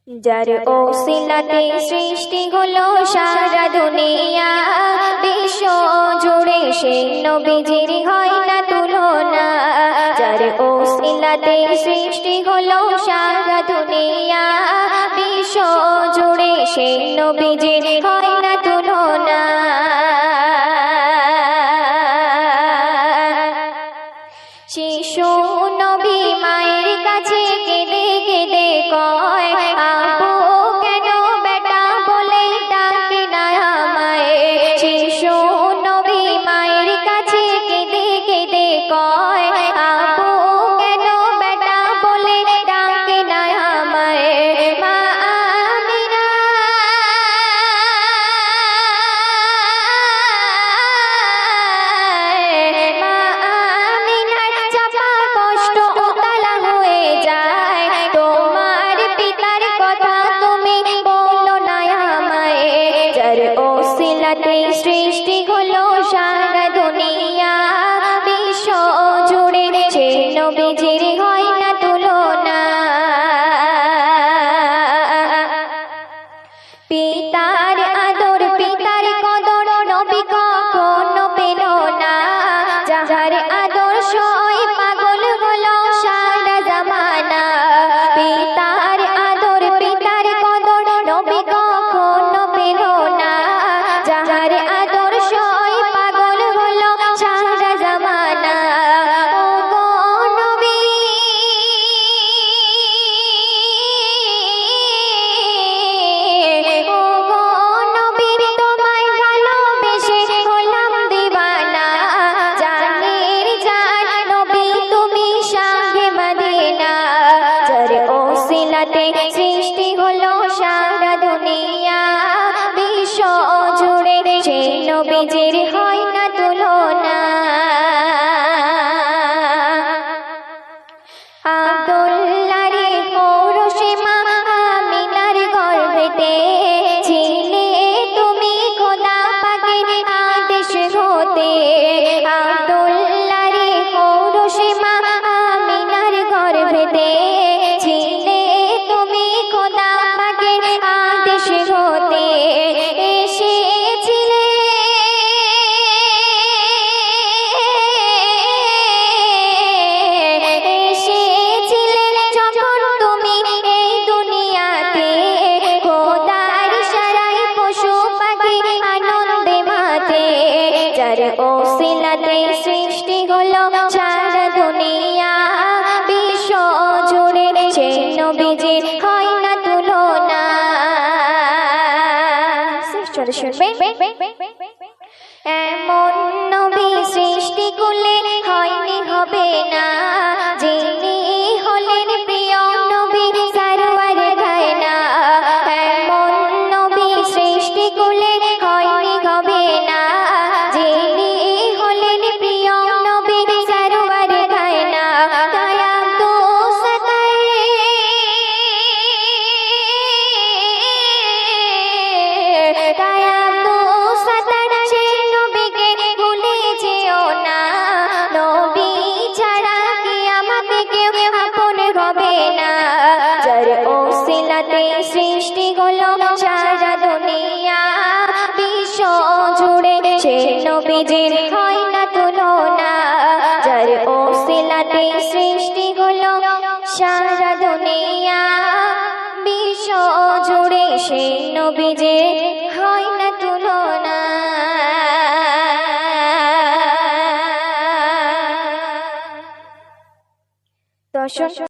যার ওসিলাতে সৃষ্টি হলো সারা দুনিয়া, বিশ্ব জুড়ে সেই নবীজির হয় না তুলনা। যার ওসিলাতে সৃষ্টি হলো সারা দুনিয়া, বিশ্ব জুড়ে সেই নবীজির হয় না তুলনা। শিশু নবী মায়ের কাছে কেঁদে কেঁদে কয়, আব্বু কেন বেটা বলে ডাকে না আমায়। শিশু নবী মায়ের কাছে কেঁদে কেঁদে কয়, আব্বু কেন বেটা বলে ডাকে না আমায়। মা আমিনা সৃষ্টি হলো সারা দুনিয়া, বিশ্ব জুড়ে সেই নবীজির হয় না তুলনা। পিতার আদর পিতার কদর নবী কখনো পেল না, যাহার আদর্শই পাগল হলো সারা জামানা। পিতার আদর পিতার কদর নবী কখনো পেল না, যাহার আদর্শই পাগল হলো সারা জামানা। ও গো নবী ও গো নবী তোমায় ভালোবেসে হলাম দিওয়ানা। জানের জান নবী তুমি শাহে মদিনা। যার ওসিলাতে সৃষ্টি হলো সারা দুনিয়া, বিশ্ব জুড়ে সেই নবীজির হয় না তুলনা। আব্দুল্লাহরে পৌরুষে মা আমিনার গর্ভেতে ছিলে তুমি খোদা পাকের আদেশ হতে। আব্দুল্লাহরে পৌরুষে মা আমিনার গর্ভেতে ছিলে তুমি খোদা পাকের আদেশ হতে। এসেছিলে যখন তুমি এই দুনিয়াতে, খোদার ইশারায় পশু পাখি আনন্দে মাতে। যার ওসিলাতে সৃষ্টি হলো সারা দুনিয়া, বিশ্ব জুড়ে সেই নবীজির হয় না তুলনা। চলে শুনবেন, এমন নবী সৃষ্টি করলে হয়নি হবে না, যিনি হলেন প্রিয় নবী সারওয়ার গায়না। এমন নবী সৃষ্টি করলে হয়নি হবে না, যিনি হলেন প্রিয় নবী সারওয়ার গায়না। দয়া তো সদাই দয়া তো সদাই সেই নবীকে ভুলে যেও না। নবী ছাড়া কি আমাকে কেউ আপন হবে না। যার ওসিলাতে সৃষ্টি হলো সারা দুনিয়া, বিশ্ব জুড়ে সেই নবীজির হয় না তুলনা। যার ওসিলাতে সৃষ্টি হলো সারা দুনিয়া, বিশ্ব জুড়ে সেই নবীজির হয় না তুলনা। দর্শন